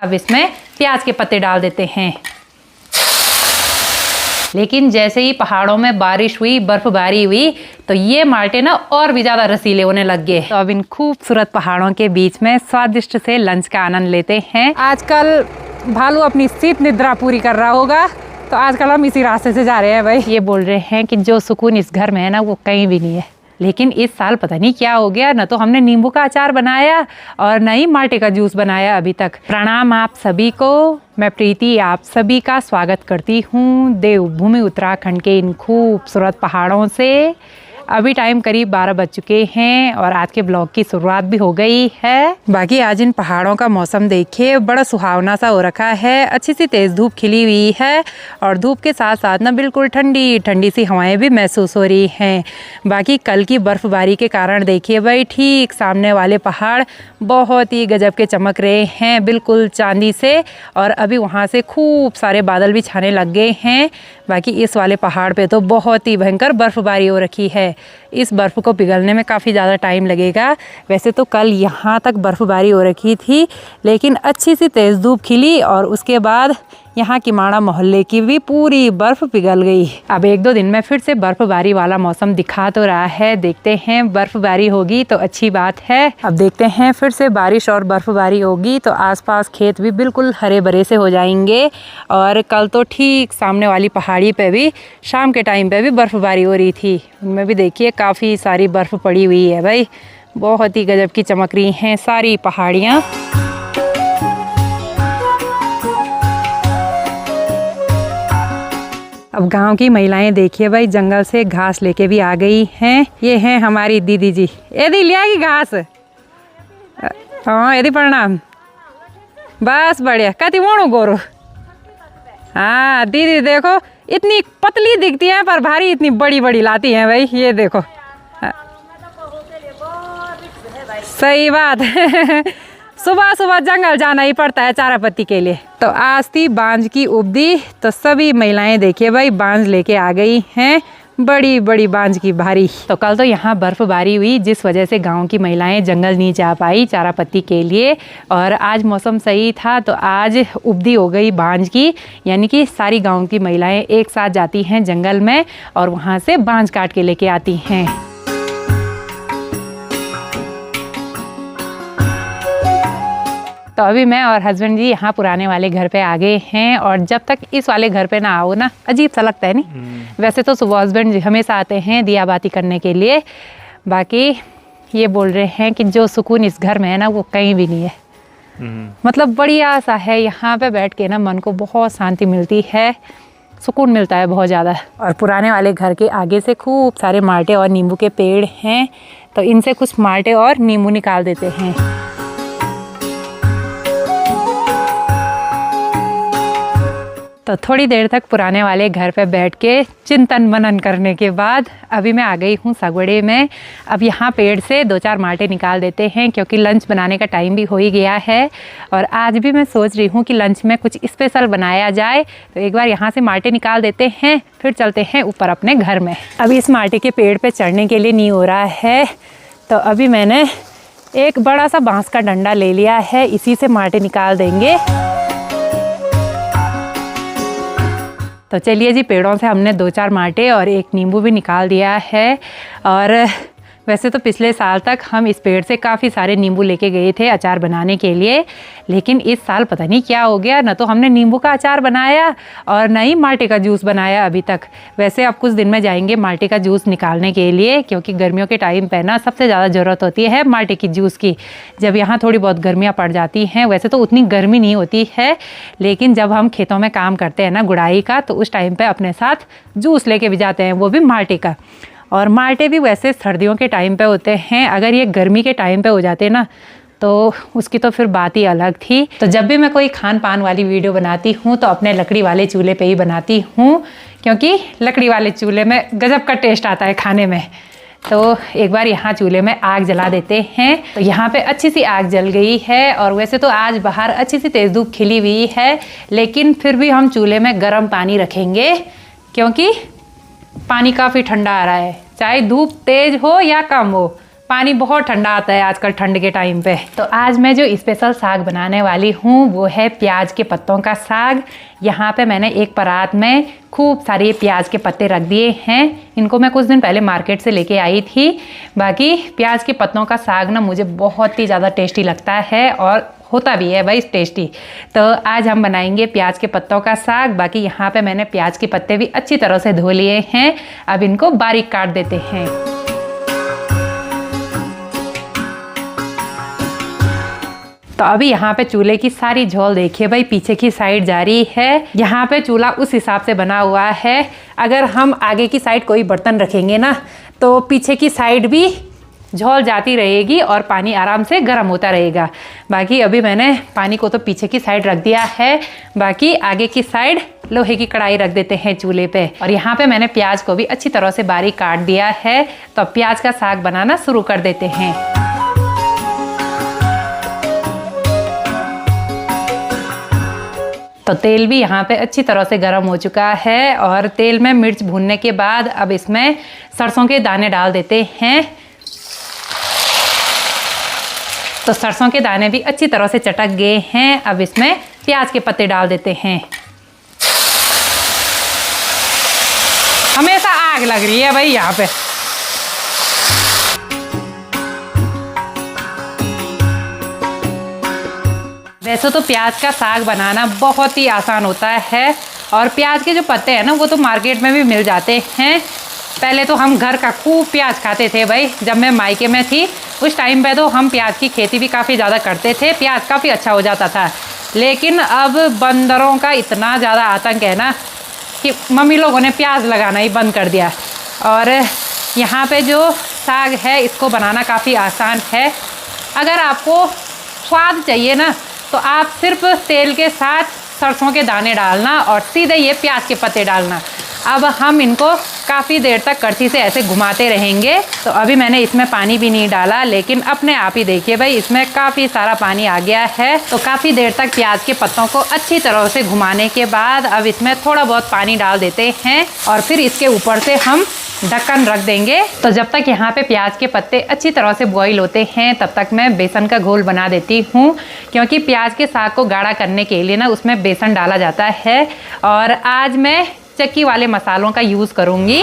अब इसमें प्याज के पत्ते डाल देते हैं। लेकिन जैसे ही पहाड़ों में बारिश हुई, बर्फबारी हुई, तो ये माल्टे ना और भी ज़्यादा रसीले होने लग गए। तो अब इन खूबसूरत पहाड़ों के बीच में स्वादिष्ट से लंच का आनंद लेते हैं। आजकल भालू अपनी शीत निद्रा पूरी कर रहा होगा, तो आजकल हम इसी रास्ते से जा रहे हैं भाई। ये बोल रहे हैं कि जो सुकून इस घर में है ना, वो कहीं भी नहीं है। लेकिन इस साल पता नहीं क्या हो गया, न तो हमने नींबू का अचार बनाया और न ही माल्टे का जूस बनाया अभी तक। प्रणाम आप सभी को, मैं प्रीति आप सभी का स्वागत करती हूँ देवभूमि उत्तराखंड के इन खूबसूरत पहाड़ों से। अभी टाइम करीब 12 बज चुके हैं और आज के ब्लॉग की शुरुआत भी हो गई है। बाकी आज इन पहाड़ों का मौसम देखिए, बड़ा सुहावना सा हो रखा है। अच्छी सी तेज़ धूप खिली हुई है और धूप के साथ साथ ना बिल्कुल ठंडी ठंडी सी हवाएं भी महसूस हो रही हैं। बाकी कल की बर्फ़बारी के कारण देखिए भाई, ठीक सामने वाले पहाड़ बहुत ही गजब के चमक रहे हैं, बिल्कुल चांदी से। और अभी वहाँ से खूब सारे बादल भी छाने लग गए हैं। बाकी इस वाले पहाड़ पे तो बहुत ही भयंकर बर्फ़बारी हो रखी है। इस बर्फ़ को पिघलने में काफ़ी ज़्यादा टाइम लगेगा। वैसे तो कल यहाँ तक बर्फ़बारी हो रखी थी, लेकिन अच्छी सी तेज़ धूप खिली और उसके बाद यहाँ की माड़ा मोहल्ले की भी पूरी बर्फ़ पिघल गई। अब 1-2 दिन में फिर से बर्फ़बारी वाला मौसम दिखा तो रहा है। देखते हैं, बर्फ़बारी होगी तो अच्छी बात है। अब देखते हैं, फिर से बारिश और बर्फ़बारी होगी तो आसपास खेत भी बिल्कुल हरे भरे से हो जाएंगे। और कल तो ठीक सामने वाली पहाड़ी पे भी शाम के टाइम पे भी बर्फ़बारी हो रही थी। उनमें भी देखिए काफ़ी सारी बर्फ़ पड़ी हुई है भाई, बहुत ही गजब की चमक रही हैं सारी पहाड़ियाँ। अब गांव की महिलाएं देखिए भाई, जंगल से घास लेके भी आ गई हैं। ये हैं हमारी दीदी जी। यदि लिया की घास? हाँ यदि प्रणाम। बस बढ़िया। कति मोड़ू गोरू? हाँ दीदी देखो, इतनी पतली दिखती है पर भारी इतनी बड़ी बड़ी लाती हैं भाई। ये देखो, सही बात है। सुबह सुबह जंगल जाना ही पड़ता है चारा पत्ती के लिए। तो आज थी बांझ की उपदी, तो सभी महिलाएं देखिए भाई बांझ लेके आ गई हैं, बड़ी बड़ी बांझ की भारी। तो कल तो यहाँ बर्फ़बारी हुई, जिस वजह से गांव की महिलाएं जंगल नहीं जा पाई चारा पत्ती के लिए। और आज मौसम सही था तो आज उपदी हो गई बांझ की, यानी कि सारी गाँव की महिलाएँ एक साथ जाती हैं जंगल में और वहाँ से बांझ काट के लेके आती हैं। तो अभी मैं और हस्बैंड जी यहाँ पुराने वाले घर पे आ गए हैं। और जब तक इस वाले घर पे ना आओ ना, अजीब सा लगता है नहीं। वैसे तो सुबह हस्बैंड जी हमेशा आते हैं दिया बाती करने के लिए। बाकी ये बोल रहे हैं कि जो सुकून इस घर में है ना, वो कहीं भी नहीं है। मतलब बढ़िया सा है, यहाँ पे बैठ के ना मन को बहुत शांति मिलती है, सुकून मिलता है बहुत ज़्यादा। और पुराने वाले घर के आगे से खूब सारे माल्टे और नींबू के पेड़ हैं, तो इनसे कुछ माल्टे और नींबू निकाल देते हैं। तो थोड़ी देर तक पुराने वाले घर पे बैठ के चिंतन मनन करने के बाद अभी मैं आ गई हूँ सगवड़े में। अब यहाँ पेड़ से 2-4 माल्टे निकाल देते हैं, क्योंकि लंच बनाने का टाइम भी हो ही गया है। और आज भी मैं सोच रही हूँ कि लंच में कुछ स्पेशल बनाया जाए, तो एक बार यहाँ से माल्टे निकाल देते हैं, फिर चलते हैं ऊपर अपने घर में। अभी इस माल्टे के पेड़ पर चढ़ने के लिए नहीं हो रहा है, तो अभी मैंने एक बड़ा सा बाँस का डंडा ले लिया है, इसी से माल्टे निकाल देंगे। तो चलिए जी, पेड़ों से हमने 2-4 माल्टे और एक नींबू भी निकाल दिया है। और वैसे तो पिछले साल तक हम इस पेड़ से काफ़ी सारे नींबू लेके गए थे अचार बनाने के लिए, लेकिन इस साल पता नहीं क्या हो गया, न तो हमने नींबू का अचार बनाया और न ही माल्टे का जूस बनाया अभी तक। वैसे अब कुछ दिन में जाएंगे माल्टे का जूस निकालने के लिए, क्योंकि गर्मियों के टाइम पे ना सबसे ज़्यादा ज़रूरत होती है माल्टे की जूस की। जब यहाँ थोड़ी बहुत गर्मियाँ पड़ जाती हैं, वैसे तो उतनी गर्मी नहीं होती है, लेकिन जब हम खेतों में काम करते हैं ना गुड़ाई का, तो उस टाइम पर अपने साथ जूस लेके भी जाते हैं, वो भी माल्टे का। और माल्टे भी वैसे सर्दियों के टाइम पे होते हैं, अगर ये गर्मी के टाइम पे हो जाते ना तो उसकी तो फिर बात ही अलग थी। तो जब भी मैं कोई खान पान वाली वीडियो बनाती हूँ तो अपने लकड़ी वाले चूल्हे पे ही बनाती हूँ, क्योंकि लकड़ी वाले चूल्हे में गजब का टेस्ट आता है खाने में। तो एक बार यहाँ चूल्हे में आग जला देते हैं। तो यहाँ पे अच्छी सी आग जल गई है, और वैसे तो आज बाहर अच्छी सी तेज़ धूप खिली हुई है, लेकिन फिर भी हम चूल्हे में गर्म पानी रखेंगे, क्योंकि पानी काफ़ी ठंडा आ रहा है। चाहे धूप तेज़ हो या कम हो, पानी बहुत ठंडा आता है आजकल ठंड के टाइम पे। तो आज मैं जो स्पेशल साग बनाने वाली हूँ वो है प्याज के पत्तों का साग। यहाँ पे मैंने एक परात में खूब सारे प्याज के पत्ते रख दिए हैं। इनको मैं कुछ दिन पहले मार्केट से लेके आई थी। बाकी प्याज के पत्तों का साग ना मुझे बहुत ही ज़्यादा टेस्टी लगता है और होता भी है भाई टेस्टी। तो आज हम बनाएंगे प्याज के पत्तों का साग। बाकी यहाँ पे मैंने प्याज के पत्ते भी अच्छी तरह से धो लिए हैं। अब इनको बारीक काट देते हैं। तो अभी यहाँ पे चूल्हे की सारी झोल देखिए भाई, पीछे की साइड जा रही है। यहाँ पे चूल्हा उस हिसाब से बना हुआ है। अगर हम आगे की साइड कोई बर्तन रखेंगे ना तो पीछे की साइड भी झोल जाती रहेगी और पानी आराम से गर्म होता रहेगा। बाकी अभी मैंने पानी को तो पीछे की साइड रख दिया है। बाकी आगे की साइड लोहे की कढ़ाई रख देते हैं चूल्हे पे। और यहाँ पे मैंने प्याज को भी अच्छी तरह से बारीक काट दिया है। तो अब प्याज का साग बनाना शुरू कर देते हैं। तो तेल भी यहाँ पे अच्छी तरह से गर्म हो चुका है और तेल में मिर्च भूनने के बाद अब इसमें सरसों के दाने डाल देते हैं। तो सरसों के दाने भी अच्छी तरह से चटक गए हैं। अब इसमें प्याज के पत्ते डाल देते हैं। हमेशा आग लग रही है भाई यहाँ पे। वैसे तो प्याज का साग बनाना बहुत ही आसान होता है और प्याज के जो पत्ते हैं ना वो तो मार्केट में भी मिल जाते हैं। पहले तो हम घर का खूब प्याज खाते थे भाई। जब मैं मायके में थी उस टाइम पे तो हम प्याज की खेती भी काफ़ी ज़्यादा करते थे। प्याज काफ़ी अच्छा हो जाता था। लेकिन अब बंदरों का इतना ज़्यादा आतंक है ना कि मम्मी लोगों ने प्याज लगाना ही बंद कर दिया। और यहाँ पे जो साग है इसको बनाना काफ़ी आसान है। अगर आपको स्वाद चाहिए ना तो आप सिर्फ तेल के साथ सरसों के दाने डालना और सीधे ये प्याज के पत्ते डालना। अब हम इनको काफ़ी देर तक कड़छी से ऐसे घुमाते रहेंगे। तो अभी मैंने इसमें पानी भी नहीं डाला, लेकिन अपने आप ही देखिए भाई इसमें काफ़ी सारा पानी आ गया है। तो काफ़ी देर तक प्याज के पत्तों को अच्छी तरह से घुमाने के बाद अब इसमें थोड़ा बहुत पानी डाल देते हैं और फिर इसके ऊपर से हम ढक्कन रख देंगे। तो जब तक यहाँ पे प्याज के पत्ते अच्छी तरह से बॉईल होते हैं तब तक मैं बेसन का घोल बना देती हूँ, क्योंकि प्याज के साग को गाढ़ा करने के लिए ना उसमें बेसन डाला जाता है। और आज मैं चक्की वाले मसालों का यूज़ करूँगी।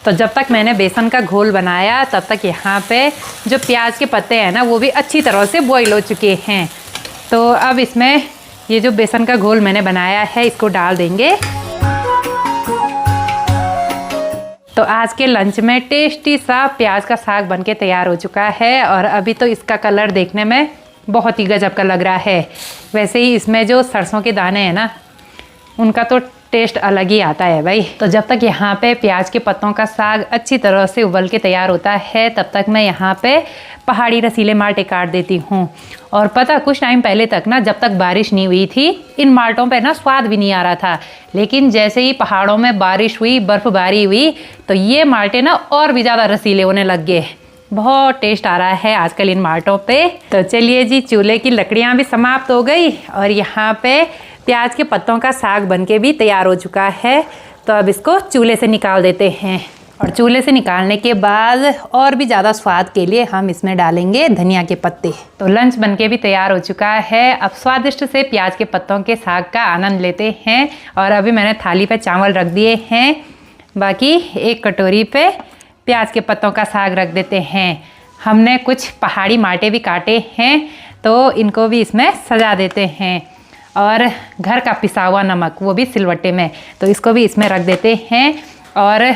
तो जब तक मैंने बेसन का घोल बनाया तब तक यहाँ पे जो प्याज के पत्ते हैं ना वो भी अच्छी तरह से बॉईल हो चुके हैं। तो अब इसमें ये जो बेसन का घोल मैंने बनाया है इसको डाल देंगे। तो आज के लंच में टेस्टी सा प्याज का साग बनके तैयार हो चुका है और अभी तो इसका कलर देखने में बहुत ही गजब का लग रहा है। वैसे ही इसमें जो सरसों के दाने हैं ना उनका तो टेस्ट अलग ही आता है भाई। तो जब तक यहाँ पे प्याज के पत्तों का साग अच्छी तरह से उबल के तैयार होता है तब तक मैं यहाँ पे पहाड़ी रसीले माल्टे काट देती हूँ। और पता कुछ टाइम पहले तक ना जब तक बारिश नहीं हुई थी इन माल्टों पे ना स्वाद भी नहीं आ रहा था। लेकिन जैसे ही पहाड़ों में बारिश हुई, बर्फबारी हुई तो ये माल्टे ना और भी ज़्यादा रसीले होने लग गए। बहुत टेस्ट आ रहा है आजकल इन माल्टों पे। तो चलिए जी, चूल्हे की लकड़ियाँ भी समाप्त हो गई और यहाँ पे प्याज के पत्तों का साग बनके भी तैयार हो चुका है। तो अब इसको चूल्हे से निकाल देते हैं। और चूल्हे से निकालने के बाद और भी ज़्यादा स्वाद के लिए हम इसमें डालेंगे धनिया के पत्ते। तो लंच बनके भी तैयार हो चुका है। अब स्वादिष्ट से प्याज के पत्तों के साग का आनंद लेते हैं। और अभी मैंने थाली पे चावल रख दिए हैं। बाकी एक कटोरी पे प्याज के पत्तों का साग रख देते हैं। हमने कुछ पहाड़ी माल्टे भी काटे हैं तो इनको भी इसमें सजा देते हैं। और घर का पिसा हुआ नमक वो भी सिलवट्टे में, तो इसको भी इसमें रख देते हैं। और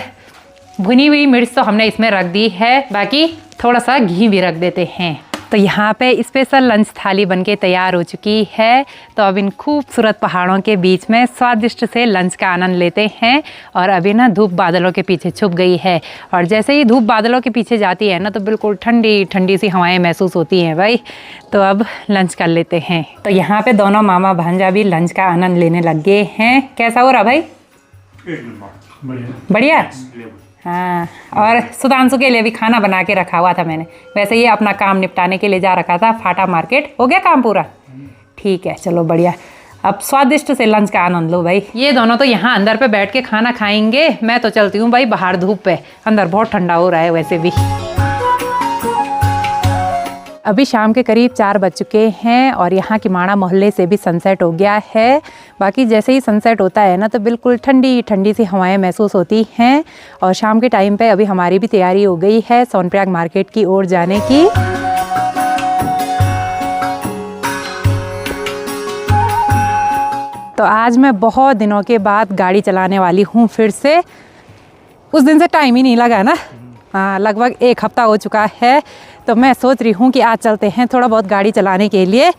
भुनी हुई मिर्च तो हमने इसमें रख दी है। बाकी थोड़ा सा घी भी रख देते हैं। तो यहाँ पे स्पेशल लंच थाली बनके तैयार हो चुकी है। तो अब इन खूबसूरत पहाड़ों के बीच में स्वादिष्ट से लंच का आनंद लेते हैं। और अभी ना धूप बादलों के पीछे छुप गई है और जैसे ही धूप बादलों के पीछे जाती है ना तो बिल्कुल ठंडी ठंडी सी हवाएं महसूस होती हैं भाई। तो अब लंच कर लेते हैं। तो यहाँ पे दोनों मामा भांजा भी लंच का आनंद लेने लग गए हैं। कैसा हो रहा भाई? बढ़िया। हाँ, और सुधांशु के लिए भी खाना बना के रखा हुआ था मैंने। वैसे ये अपना काम निपटाने के लिए जा रखा था फाटा मार्केट। हो गया काम पूरा? ठीक है, चलो बढ़िया। अब स्वादिष्ट से लंच का आनंद लो भाई। ये दोनों तो यहाँ अंदर पे बैठ के खाना खाएंगे, मैं तो चलती हूँ भाई बाहर धूप पे, अंदर बहुत ठंडा हो रहा है वैसे भी। अभी शाम के करीब 4 बज चुके हैं और यहाँ की माणा मोहल्ले से भी सनसेट हो गया है। बाकी जैसे ही सनसेट होता है ना तो बिल्कुल ठंडी ठंडी सी हवाएं महसूस होती हैं। और शाम के टाइम पे अभी हमारी भी तैयारी हो गई है सोनप्रयाग मार्केट की ओर जाने की। तो आज मैं बहुत दिनों के बाद गाड़ी चलाने वाली हूँ फिर से। उस दिन से टाइम ही नहीं लगा ना, हाँ लगभग 1 हफ्ता हो चुका है। तो मैं सोच रही हूँ कि आज चलते हैं थोड़ा बहुत गाड़ी चलाने के लिए।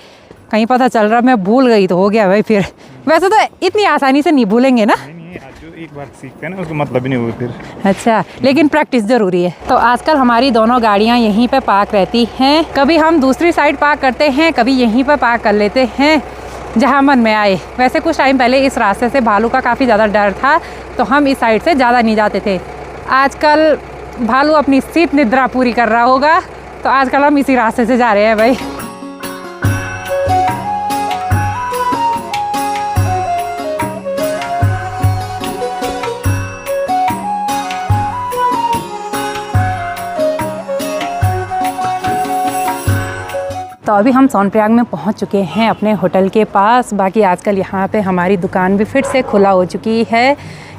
कहीं पता चल रहा मैं भूल गई तो हो गया भाई फिर। वैसे तो इतनी आसानी से नहीं भूलेंगे ना, नहीं, आज जो एक बार सीखते हैं ना उसका मतलब ही नहीं होगा फिर। अच्छा, लेकिन प्रैक्टिस ज़रूरी है। तो आजकल हमारी दोनों गाड़ियाँ यहीं पे पार्क रहती हैं। कभी हम दूसरी साइड पार्क करते हैं, कभी यहीं पर पार्क कर लेते हैं जहाँ मन में आए। वैसे कुछ टाइम पहले इस रास्ते से भालू का काफ़ी ज़्यादा डर था तो हम इस साइड से ज़्यादा नहीं जाते थे। आजकल भालू अपनी शीत निद्रा पूरी कर रहा होगा तो आजकल हम इसी रास्ते से जा रहे हैं भाई। तो अभी हम सोनप्रयाग में पहुंच चुके हैं अपने होटल के पास। बाकी आजकल यहाँ पे हमारी दुकान भी फिर से खुला हो चुकी है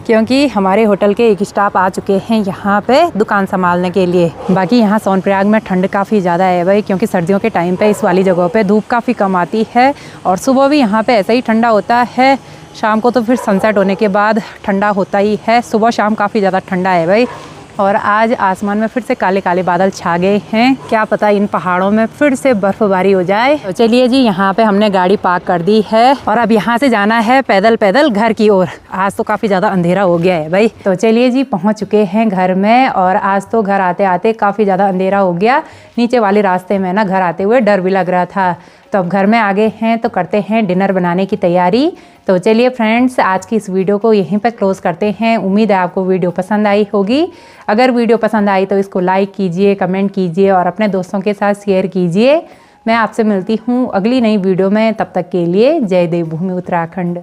क्योंकि हमारे होटल के एक स्टाफ आ चुके हैं यहाँ पे दुकान संभालने के लिए। बाकी यहाँ सोनप्रयाग में ठंड काफ़ी ज़्यादा है भाई, क्योंकि सर्दियों के टाइम पे इस वाली जगहों पे धूप काफ़ी कम आती है और सुबह भी यहाँ पे ऐसा ही ठंडा होता है। शाम को तो फिर सनसेट होने के बाद ठंडा होता ही है, सुबह शाम काफ़ी ज़्यादा ठंडा है भाई। और आज आसमान में फिर से काले काले बादल छा गए हैं, क्या पता इन पहाड़ों में फिर से बर्फबारी हो जाए। तो चलिए जी, यहाँ पे हमने गाड़ी पार्क कर दी है और अब यहाँ से जाना है पैदल पैदल घर की ओर। आज तो काफ़ी ज़्यादा अंधेरा हो गया है भाई। तो चलिए जी, पहुँच चुके हैं घर में और आज तो घर आते आते काफ़ी ज़्यादा अंधेरा हो गया। नीचे वाले रास्ते में ना घर आते हुए डर भी लग रहा था। तो अब घर में आ गए हैं तो करते हैं डिनर बनाने की तैयारी। तो चलिए फ्रेंड्स, आज की इस वीडियो को यहीं पर क्लोज़ करते हैं। उम्मीद है आपको वीडियो पसंद आई होगी। अगर वीडियो पसंद आई तो इसको लाइक कीजिए, कमेंट कीजिए और अपने दोस्तों के साथ शेयर कीजिए। मैं आपसे मिलती हूँ अगली नई वीडियो में, तब तक के लिए जय देवभूमि उत्तराखंड।